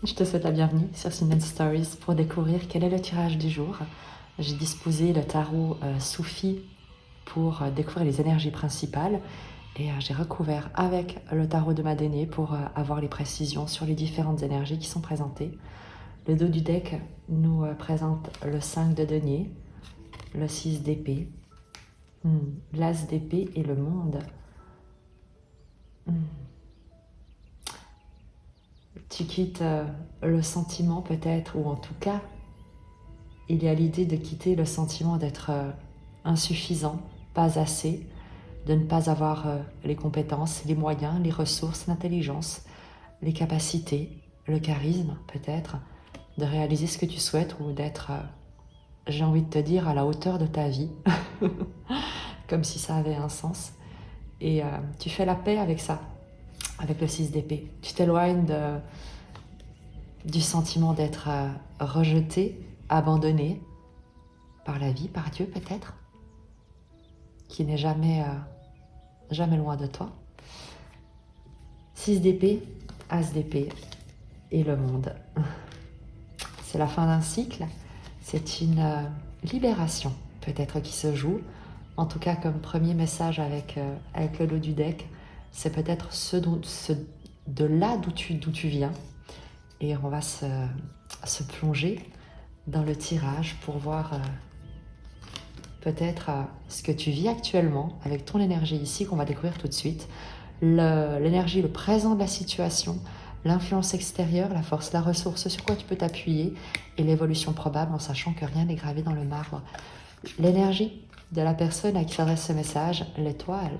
Je te souhaite la bienvenue sur Simon Stories pour découvrir quel est le tirage du jour. J'ai disposé le tarot Soufi pour découvrir les énergies principales et j'ai recouvert avec le tarot de Madéné pour avoir les précisions sur les différentes énergies qui sont présentées. Le dos du deck nous présente le 5 de denier, le 6 d'épée, l'as d'épée et le monde. Tu quittes le sentiment peut-être, ou en tout cas, il y a l'idée de quitter le sentiment d'être insuffisant, pas assez, de ne pas avoir les compétences, les moyens, les ressources, l'intelligence, les capacités, le charisme peut-être, de réaliser ce que tu souhaites ou d'être, j'ai envie de te dire, à la hauteur de ta vie, comme si ça avait un sens. Et tu fais la paix avec ça, avec le 6 d'épée. Tu t'éloignes du sentiment d'être rejeté, abandonné par la vie, par Dieu peut-être, qui n'est jamais loin de toi. 6 d'épée, as d'épée et le monde. C'est la fin d'un cycle, c'est une libération peut-être qui se joue. En tout cas, comme premier message avec le dos du deck, c'est peut-être de là d'où tu viens. Et on va se plonger dans le tirage pour voir peut-être ce que tu vis actuellement avec ton énergie ici qu'on va découvrir tout de suite. L'énergie, le présent de la situation, l'influence extérieure, la force, la ressource, sur quoi tu peux t'appuyer et l'évolution probable en sachant que rien n'est gravé dans le marbre. L'énergie de la personne à qui s'adresse ce message, l'étoile.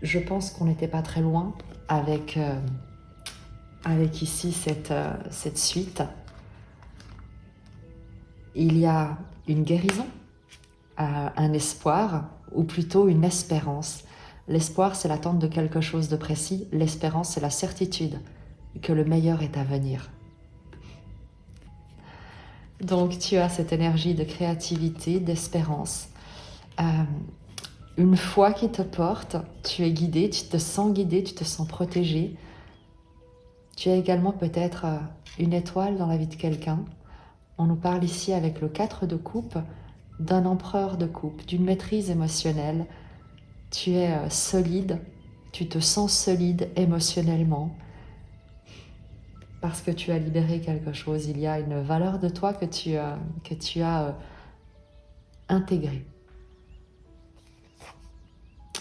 Je pense qu'on n'était pas très loin avec ici cette suite. Il y a une guérison, un espoir, ou plutôt une espérance. L'espoir, c'est l'attente de quelque chose de précis. L'espérance, c'est la certitude que le meilleur est à venir. Donc, tu as cette énergie de créativité, d'espérance. Une foi qui te porte, tu es guidé, tu te sens guidé, tu te sens protégé. Tu as également peut-être une étoile dans la vie de quelqu'un. On nous parle ici avec le 4 de coupe, d'un empereur de coupe, d'une maîtrise émotionnelle. Tu es solide, tu te sens solide émotionnellement parce que tu as libéré quelque chose. Il y a une valeur de toi que tu as intégrée.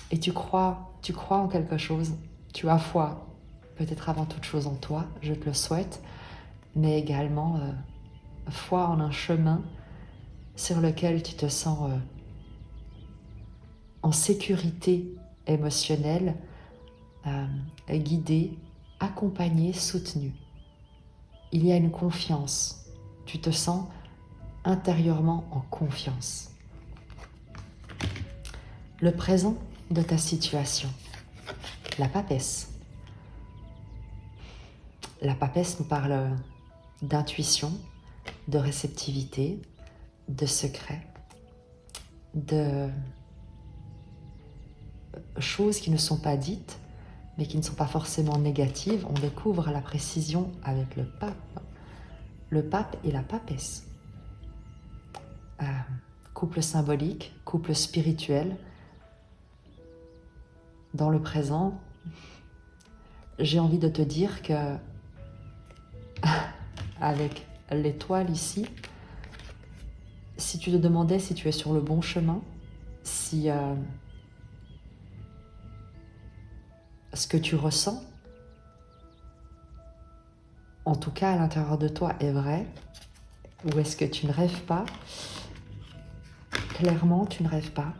Et tu crois en quelque chose. Tu as foi, peut-être avant toute chose en toi, je te le souhaite, mais également foi en un chemin sur lequel tu te sens en sécurité émotionnelle, guidé, accompagné, soutenu. Il y a une confiance. Tu te sens intérieurement en confiance. Le présent de ta situation. La papesse. La papesse nous parle d'intuition, de réceptivité, de secret, de choses qui ne sont pas dites, mais qui ne sont pas forcément négatives. On découvre la précision avec le pape et la papesse. Couple symbolique, couple spirituel. Dans le présent, j'ai envie de te dire que avec l'étoile ici, si tu te demandais si tu es sur le bon chemin, si ce que tu ressens, en tout cas à l'intérieur de toi, est vrai, ou est-ce que tu ne rêves pas? Clairement, tu ne rêves pas.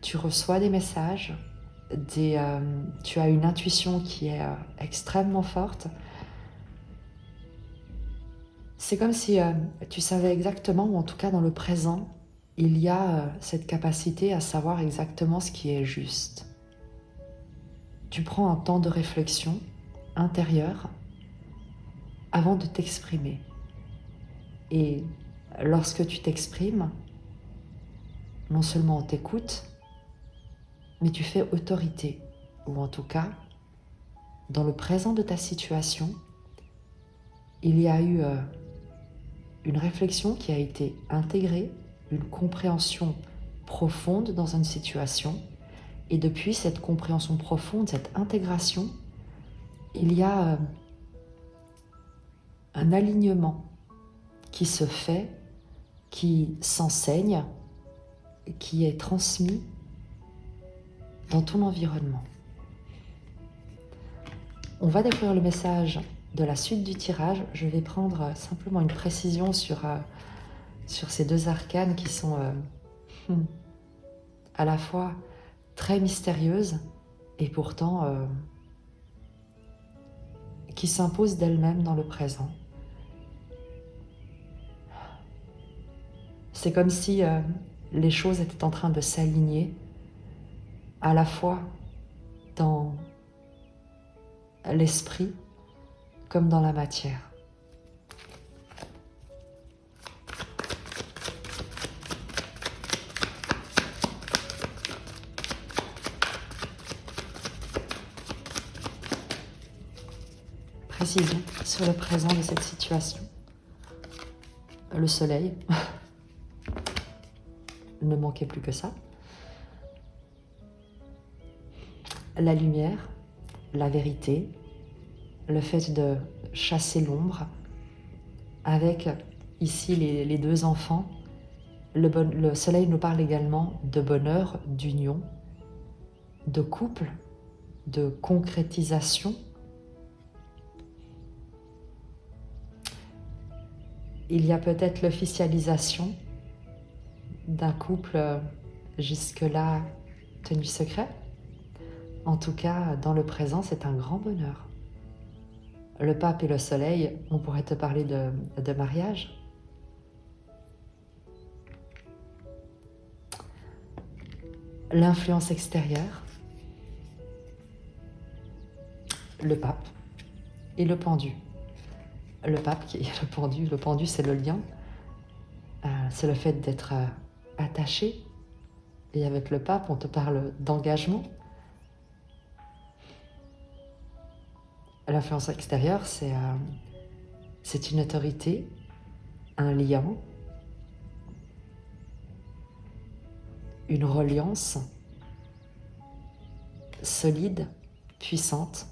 Tu reçois des messages, tu as une intuition qui est extrêmement forte. C'est comme si tu savais exactement, ou en tout cas dans le présent, il y a cette capacité à savoir exactement ce qui est juste. Tu prends un temps de réflexion intérieure avant de t'exprimer. Et lorsque tu t'exprimes, non seulement on t'écoute, mais tu fais autorité, ou en tout cas, dans le présent de ta situation, il y a eu une réflexion qui a été intégrée, une compréhension profonde dans une situation, et depuis cette compréhension profonde, cette intégration, il y a un alignement qui se fait, qui s'enseigne, qui est transmis dans ton environnement. On va découvrir le message de la suite du tirage. Je vais prendre simplement une précision sur ces deux arcanes qui sont à la fois très mystérieuses et pourtant qui s'imposent d'elles-mêmes dans le présent. C'est comme si les choses étaient en train de s'aligner à la fois dans l'esprit comme dans la matière. Précision sur le présent de cette situation. Le soleil, ne manquait plus que ça. La lumière, la vérité, le fait de chasser l'ombre, avec ici les deux enfants. Le soleil nous parle également de bonheur, d'union, de couple, de concrétisation. Il y a peut-être l'officialisation d'un couple jusque-là tenu secret. En tout cas, dans le présent, c'est un grand bonheur. Le pape et le soleil, on pourrait te parler de mariage. L'influence extérieure, le pape et le pendu. Le pape qui est le pendu c'est le lien, c'est le fait d'être attaché. Et avec le pape, on te parle d'engagement. L'influence extérieure, c'est une autorité, un lien, une reliance solide, puissante,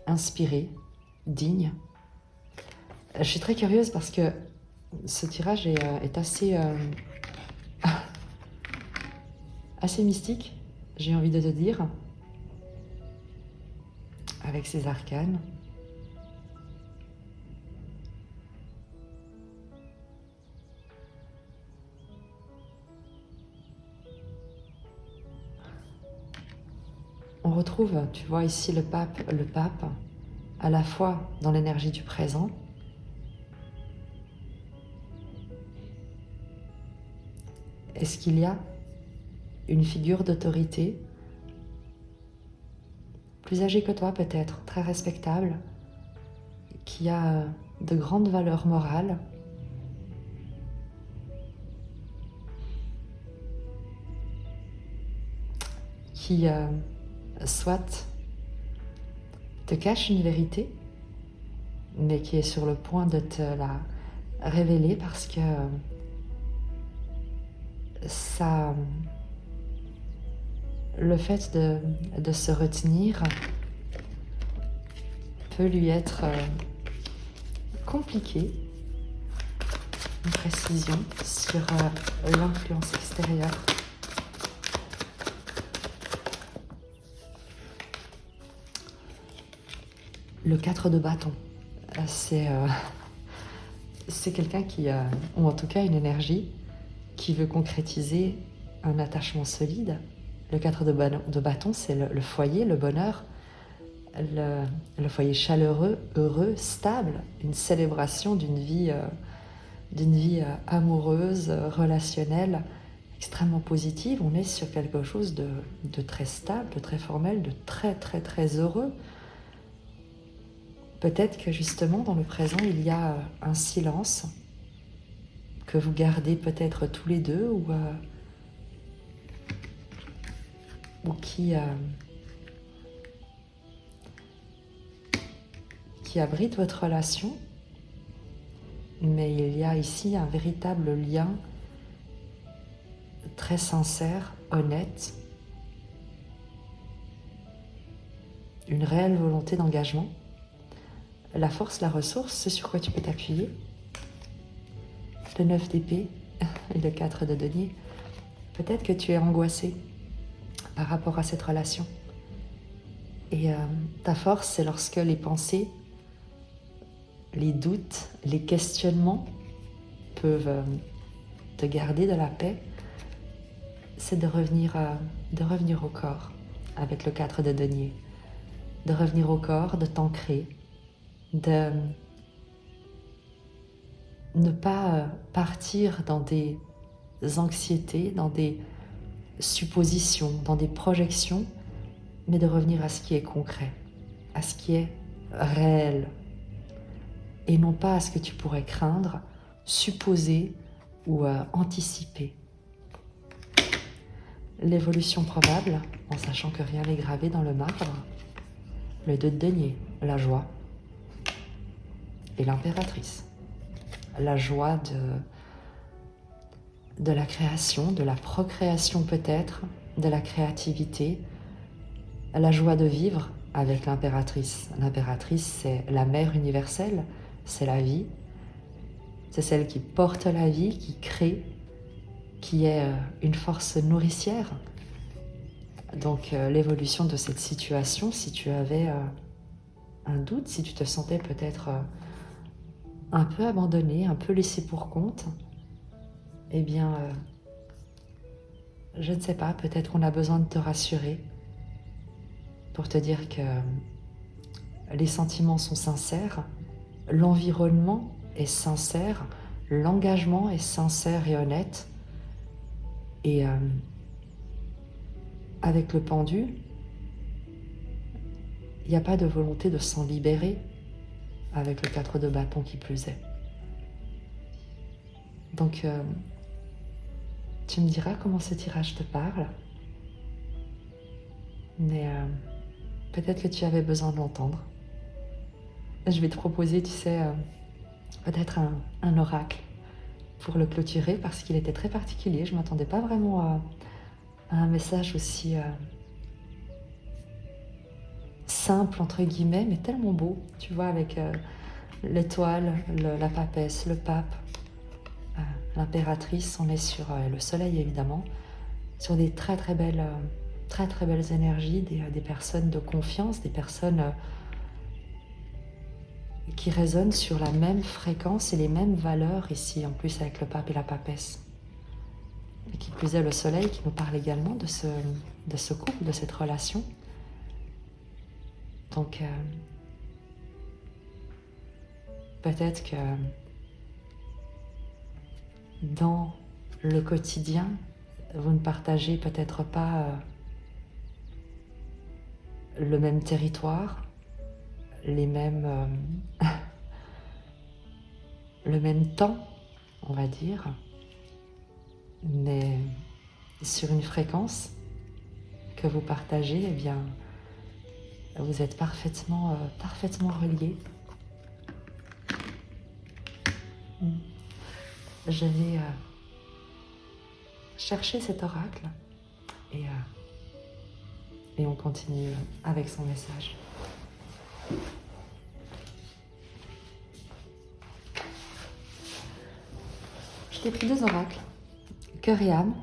inspirée, digne. Je suis très curieuse parce que ce tirage est assez mystique, j'ai envie de te dire, avec ces arcanes. On retrouve, tu vois ici le pape, à la fois dans l'énergie du présent, est-ce qu'il y a une figure d'autorité, plus âgée que toi peut-être, très respectable, qui a de grandes valeurs morales, qui soit te cache une vérité, mais qui est sur le point de te la révéler parce que ça, le fait de se retenir peut lui être compliqué. Une précision sur l'influence extérieure. Le 4 de bâton, c'est quelqu'un qui a, ou en tout cas une énergie, qui veut concrétiser un attachement solide. Le 4 de bâton, c'est le foyer, le bonheur, le foyer chaleureux, heureux, stable, une célébration d'une vie amoureuse, relationnelle, extrêmement positive. On est sur quelque chose de très stable, de très formel, de très très très heureux. Peut-être que justement dans le présent il y a un silence que vous gardez peut-être tous les deux qui abrite votre relation, mais il y a ici un véritable lien très sincère, honnête, une réelle volonté d'engagement. La force, la ressource, c'est sur quoi tu peux t'appuyer. Le 9 d'épée et le 4 de denier. Peut-être que tu es angoissé par rapport à cette relation. Et ta force, c'est lorsque les pensées, les doutes, les questionnements peuvent te garder de la paix, c'est de revenir au corps avec le 4 de denier. De revenir au corps, de t'ancrer, de ne pas partir dans des anxiétés, dans des suppositions, dans des projections, mais de revenir à ce qui est concret, à ce qui est réel, et non pas à ce que tu pourrais craindre, supposer ou anticiper. L'évolution probable, en sachant que rien n'est gravé dans le marbre, le 2 de denier, la joie, et l'impératrice. La joie de la création, de la procréation peut-être, de la créativité, la joie de vivre avec l'impératrice. L'impératrice, c'est la mère universelle, c'est la vie, c'est celle qui porte la vie, qui crée, qui est une force nourricière. Donc l'évolution de cette situation, si tu avais un doute, si tu te sentais peut-être un peu abandonné, un peu laissé pour compte, eh bien, je ne sais pas, peut-être qu'on a besoin de te rassurer pour te dire que les sentiments sont sincères, l'environnement est sincère, l'engagement est sincère et honnête. Et avec le pendu, il n'y a pas de volonté de s'en libérer avec le 4 de bâton qui plus est. Donc, tu me diras comment ce tirage te parle, mais peut-être que tu avais besoin de l'entendre. Je vais te proposer, tu sais, peut-être un oracle pour le clôturer parce qu'il était très particulier. Je ne m'attendais pas vraiment à un message aussi simple, entre guillemets, mais tellement beau. Tu vois, avec l'étoile, la papesse, le pape, l'impératrice, on est sur le soleil évidemment, sur des très très belles énergies, des personnes de confiance, des personnes qui résonnent sur la même fréquence et les mêmes valeurs ici, en plus avec le pape et la papesse. Et qui plus est le soleil qui nous parle également de ce couple, de cette relation. Donc peut-être que dans le quotidien, vous ne partagez peut-être pas le même territoire, les mêmes, le même temps, on va dire, mais sur une fréquence que vous partagez, eh bien, vous êtes parfaitement reliés. Je vais chercher cet oracle et on continue avec son message. Je t'ai pris 2 oracles, cœur et âme,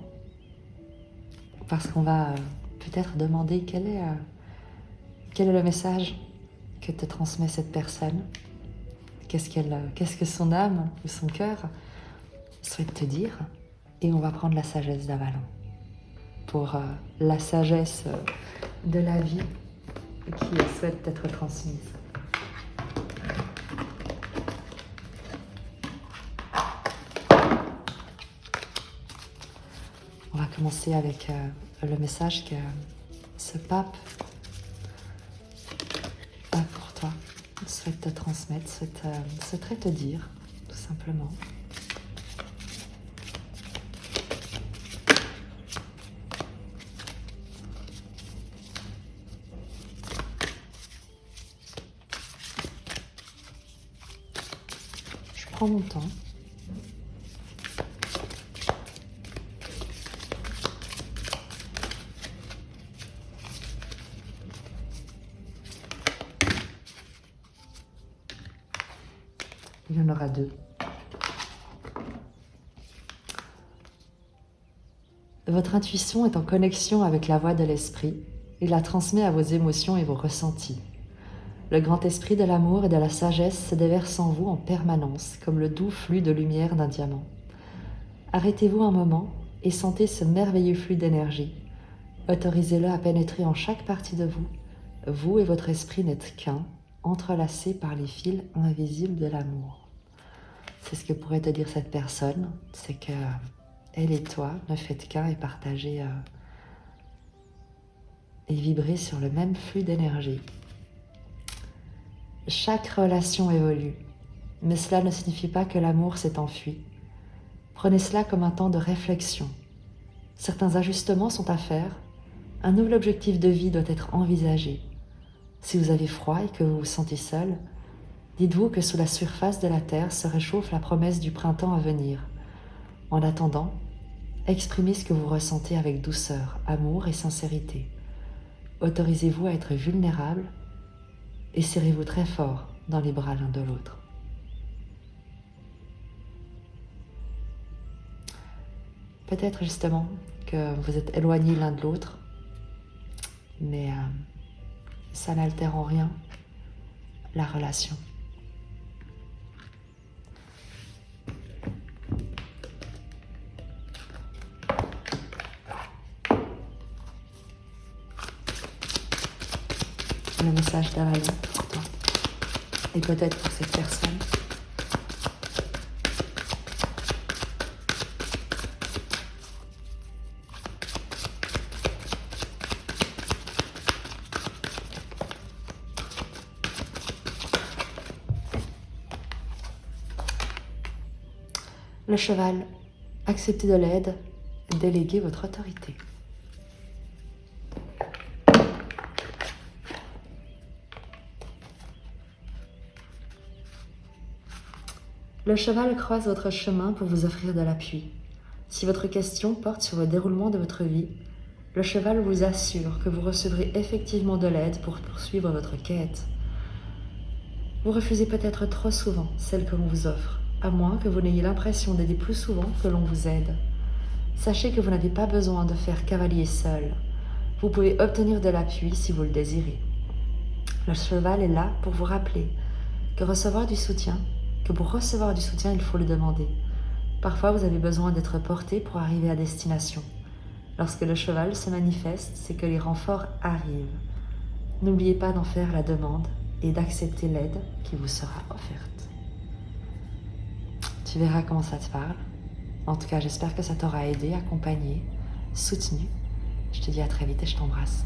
parce qu'on va peut-être demander quel est le message que te transmet cette personne. Qu'est-ce que son âme ou son cœur souhaite te dire. Et on va prendre la sagesse d'Avalon pour la sagesse de la vie qui souhaite être transmise. On va commencer avec le message que ce pape a pour toi, souhaite te transmettre, souhaiterait te dire, tout simplement. prends mon temps. Il y en aura 2. Votre intuition est en connexion avec la voix de l'esprit et la transmet à vos émotions et vos ressentis. Le grand esprit de l'amour et de la sagesse se déverse en vous en permanence, comme le doux flux de lumière d'un diamant. Arrêtez-vous un moment et sentez ce merveilleux flux d'énergie. Autorisez-le à pénétrer en chaque partie de vous. Vous et votre esprit n'êtes qu'un, entrelacés par les fils invisibles de l'amour. C'est ce que pourrait te dire cette personne, c'est que elle et toi ne faites qu'un et partagez et vibrez sur le même flux d'énergie. Chaque relation évolue, mais cela ne signifie pas que l'amour s'est enfui. Prenez cela comme un temps de réflexion. Certains ajustements sont à faire, un nouvel objectif de vie doit être envisagé. Si vous avez froid et que vous vous sentez seul, dites-vous que sous la surface de la terre se réchauffe la promesse du printemps à venir. En attendant, exprimez ce que vous ressentez avec douceur, amour et sincérité. Autorisez-vous à être vulnérable et serrez-vous très fort dans les bras l'un de l'autre. Peut-être justement que vous êtes éloignés l'un de l'autre, mais ça n'altère en rien la relation. Le message d'Alain pour toi et peut-être pour cette personne. Le cheval, acceptez de l'aide, déléguez votre autorité. Le cheval croise votre chemin pour vous offrir de l'appui. Si votre question porte sur le déroulement de votre vie, le cheval vous assure que vous recevrez effectivement de l'aide pour poursuivre votre quête. Vous refusez peut-être trop souvent celle que l'on vous offre, à moins que vous n'ayez l'impression d'aider plus souvent que l'on vous aide. Sachez que vous n'avez pas besoin de faire cavalier seul. Vous pouvez obtenir de l'appui si vous le désirez. Le cheval est là pour vous rappeler que pour recevoir du soutien, il faut le demander. Parfois, vous avez besoin d'être porté pour arriver à destination. Lorsque le cheval se manifeste, c'est que les renforts arrivent. N'oubliez pas d'en faire la demande et d'accepter l'aide qui vous sera offerte. Tu verras comment ça te parle. En tout cas, j'espère que ça t'aura aidé, accompagné, soutenu. Je te dis à très vite et je t'embrasse.